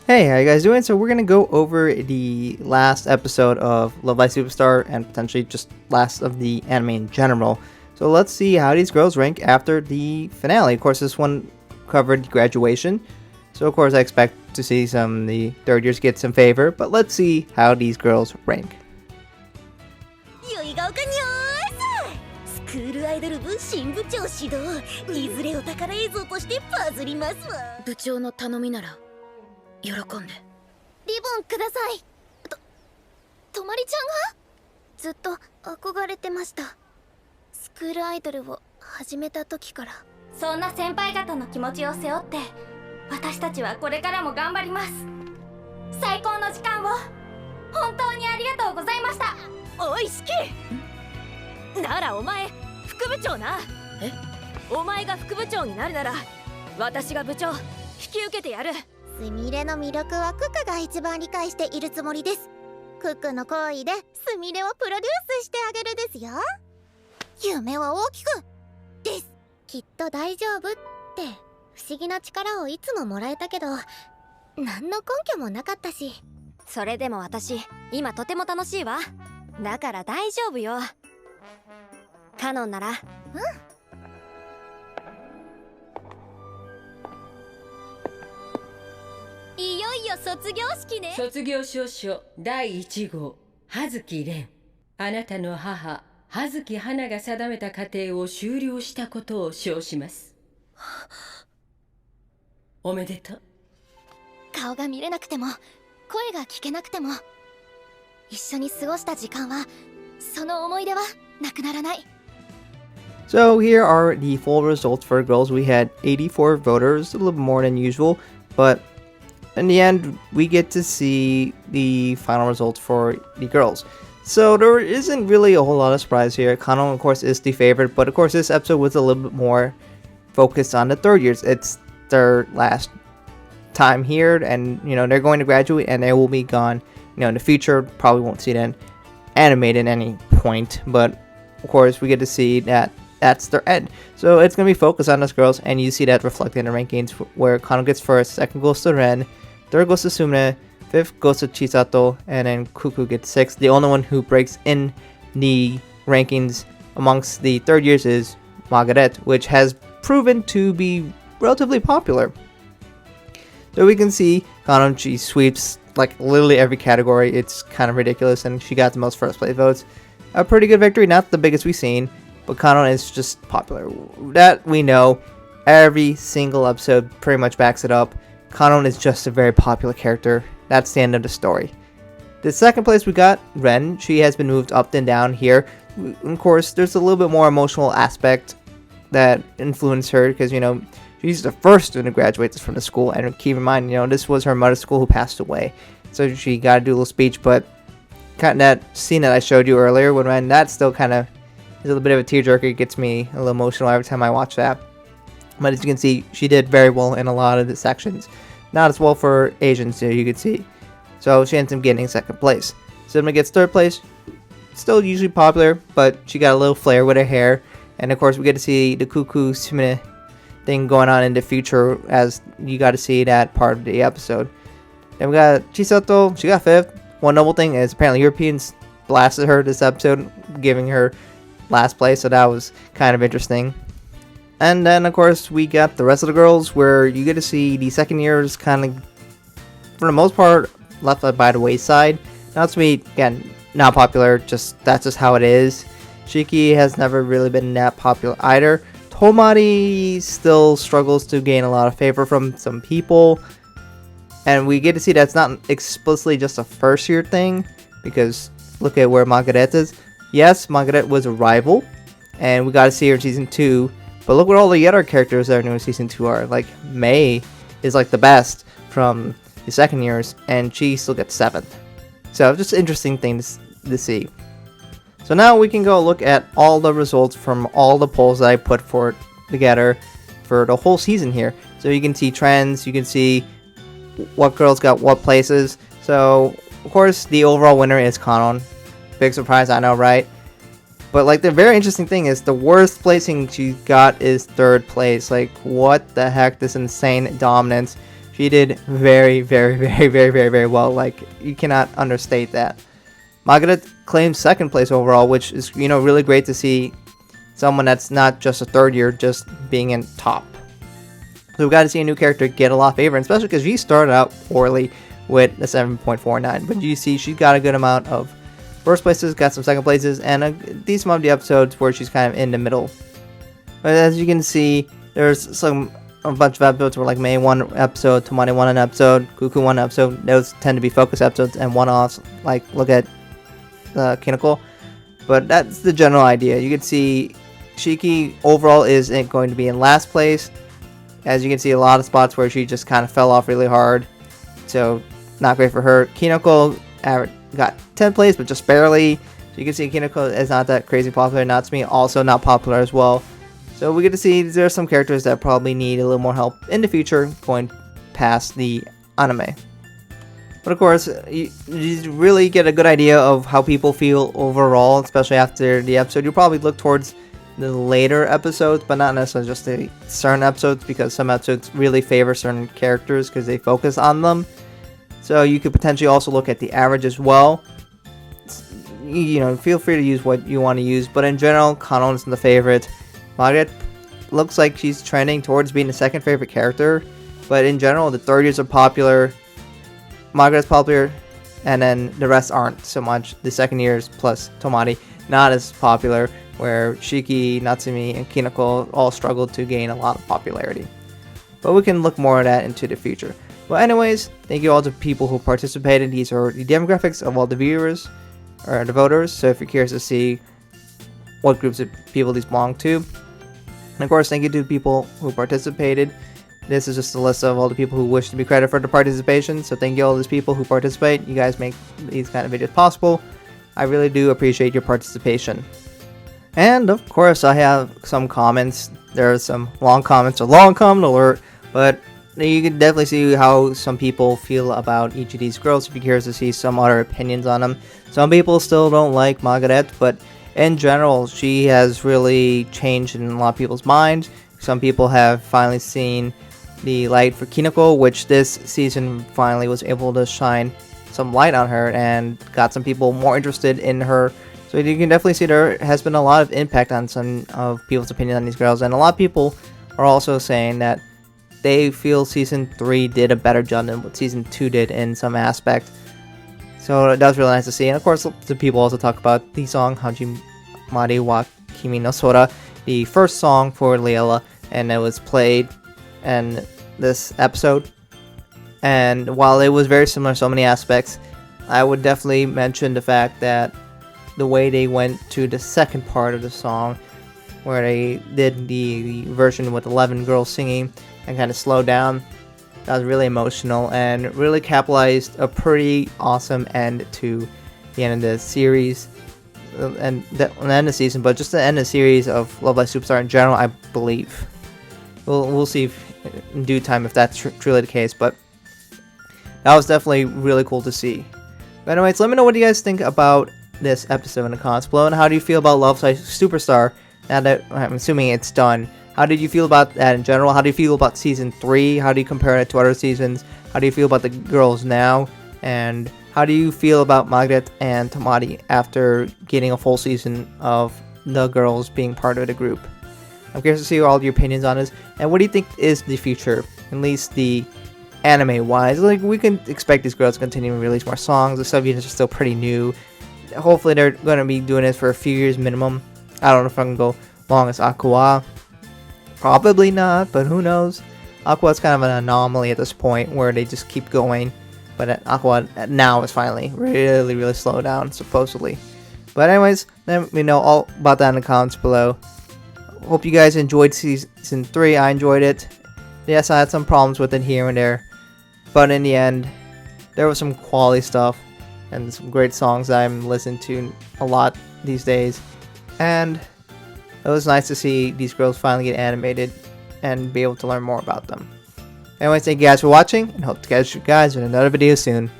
Hey, how you guys doing? So we're gonna go over the last episode of Love Live Superstar and potentially just last of the anime in general. So let's see how these girls rank after the finale. Of course, this one covered graduation. So of course I expect to see some the third years get some favor, but let's see how these girls rank. よいが丘にょーすスクールアイドル部新部長指導いずれお宝映像としてバズりますわ部長の頼みなら喜んでリボンくださいとまりちゃんがずっと憧れてましたスクールアイドルを始めた時からそんな先輩方の気持ちを背負って私たちはこれからも頑張ります最高の時間を本当にありがとうございましたおいしきならお前副部長なえお前が副部長になるなら私が部長引き受けてやるすみれの魅力はククが一番理解しているつもりですククの行為ですみれをプロデュースしてあげるですよ夢は大きくですきっと大丈夫って不思議な力をいつももらえたけど何の根拠もなかったしそれでも私今とても楽しいわだから大丈夫よカノンならいよいよ卒業式ね卒業証書第1号葉月蓮あなたの母葉月花が定めた過程を終了したことを称しますおめでとう顔が見れなくても声が聞けなくても一緒に過ごした時間はその思い出はなくならない So here are the full results for girls. We had 84 voters, a little bit more than usual, but in the end, we get to see the final results for the girls. So there isn't really a whole lot of surprise here. Kanon, of course, is the favorite, but of course, this episode was a little bit more focused on the third years. It's their last time here, and they're going to graduate, and they will be gone. In the future, probably won't see them animated at any point, but of course, we get to see that that's their end. So it's going to be focused on those girls, and you see that reflected in the rankings, where Kanon gets first, second goes to Ren, third goes to Sumine, fifth goes to Chisato, and then Kuku gets sixth. The only one who breaks in the rankings amongst the third years is Margaret, which has proven to be relatively popular. So we can see Kanon, she sweeps like literally every category. It's kind of ridiculous, and she got the most first place votes. A pretty good victory, not the biggest we've seen, but Kanon is just popular. That we know. Every single episode pretty much backs it up. Kanon is just a very popular character. That's the end of the story. The second place we got Ren. She has been moved up and down here. Of course, there's a little bit more emotional aspect that influenced her because, she's the first student to graduate from the school. And keep in mind, this was her mother's school who passed away. So she got to do a little speech. But kind of that scene that I showed you earlier with Ren, that still kind of is a little bit of a tearjerker. It gets me a little emotional every time I watch that. But as you can see, she did very well in a lot of the sections. Not as well for Asians, you can see. So she ends up getting second place. Cinema gets third place. Still usually popular, but she got a little flair with her hair. And of course, we get to see the Kuku Sumine thing going on in the future, as you got to see that part of the episode. Then we got Chisato. She got fifth. One noble thing is apparently Europeans blasted her this episode, giving her last place. So that was kind of interesting. And then, of course, we got the rest of the girls, where you get to see the second years kind of, for the most part, left by the wayside. Not to me, again, not popular, that's just how it is. Shiki has never really been that popular either. Tomari still struggles to gain a lot of favor from some people. And we get to see that's not explicitly just a first year thing, because look at where Margaret is. Yes, Margaret was a rival, and we got to see her in Season 2. But look what all the other characters that are new in Season 2 are. Like, Mei is like the best from the second years, and she still gets 7th. So, just an interesting thing to see. So now we can go look at all the results from all the polls that I put together for the whole season here. So you can see trends, you can see what girls got what places. So, of course, the overall winner is Kanon. Big surprise, I know, right? But, like, the very interesting thing is the worst placing she got is third place. Like, what the heck? This insane dominance. She did very, very, very, very, very, very well. Like, you cannot understate that. Margaret claimed second place overall, which is, really great to see someone that's not just a third year, just being in top. So we got to see a new character get a lot of favor, especially because she started out poorly with the 7.49. But you see she's got a good amount of first places, got some second places, and a decent amount of the episodes where she's kind of in the middle. But as you can see, there's a bunch of episodes where like May won an episode, Tomari won an episode, Cuckoo won an episode. Those tend to be focus episodes and one-offs, like look at Kinoko. But that's the general idea. You can see Shiki overall is going to be in last place. As you can see, a lot of spots where she just kind of fell off really hard. So, not great for her. Kinoko got 10th place, but just barely. So you can see Kinoko is not that crazy popular. Natsumi also not popular as well. So we get to see there are some characters that probably need a little more help in the future going past the anime. But of course, you really get a good idea of how people feel overall, especially after the episode. You'll probably look towards the later episodes, but not necessarily just the certain episodes, because some episodes really favor certain characters because they focus on them. So you could potentially also look at the average as well. Feel free to use what you want to use, but in general, Kanon is the favorite. Margaret looks like she's trending towards being the second favorite character, but in general, the third years are popular. Margaret's popular, and then the rest aren't so much. The second years plus Tomari not as popular, where Shiki, Natsumi, and Kinoko all struggled to gain a lot of popularity. But we can look more at that into the future. Well, anyways, thank you all to people who participated. These are the demographics of all the viewers, or the voters, so if you're curious to see what groups of people these belong to. And of course, thank you to people who participated. This is just a list of all the people who wish to be credited for the participation, so thank you all these people who participate. You guys make these kind of videos possible. I really do appreciate your participation. And of course, I have some comments. There are some long comments, a long comment alert, but you can definitely see how some people feel about each of these girls if you're curious to see some other opinions on them. Some people still don't like Margaret, but in general, she has really changed in a lot of people's minds. Some people have finally seen the light for Kinoko, which this season finally was able to shine some light on her and got some people more interested in her. So you can definitely see there has been a lot of impact on some of people's opinion on these girls, and a lot of people are also saying that they feel Season 3 did a better job than what Season 2 did in some aspect. So that was really nice to see. And of course, the people also talk about the song Hajimari wa Kimi no Sora, the first song for Liella, and it was played in this episode. And while it was very similar in so many aspects, I would definitely mention the fact that the way they went to the second part of the song, where they did the version with 11 girls singing and kind of slowed down, that was really emotional and really capitalized a pretty awesome end to the end of the series and the end of the season, but just the end of the series of Love Live Superstar in general, I believe. We'll see if, in due time if that's truly the case, but that was definitely really cool to see. But anyways, let me know what you guys think about this episode in the comments below, and how do you feel about Love Live Superstar now that I'm assuming it's done? How did you feel about that in general? How do you feel about Season 3? How do you compare it to other seasons? How do you feel about the girls now? And how do you feel about Margaret and Tomari after getting a full season of the girls being part of the group? I'm curious to see all your opinions on this. And what do you think is the future, at least the anime-wise? Like, we can expect these girls to continue to release more songs. The sub-units are still pretty new. Hopefully they're going to be doing this for a few years minimum. I don't know if I can go long as Aqua. Probably not, but who knows. Aqua is kind of an anomaly at this point where they just keep going. But Aqua now is finally really slowed down, supposedly. But anyways, let me know all about that in the comments below. Hope you guys enjoyed Season 3. I enjoyed it. Yes, I had some problems with it here and there. But in the end, there was some quality stuff and some great songs that I'm listening to a lot these days. And it was nice to see these girls finally get animated and be able to learn more about them. Anyways, thank you guys for watching, and hope to catch you guys in another video soon.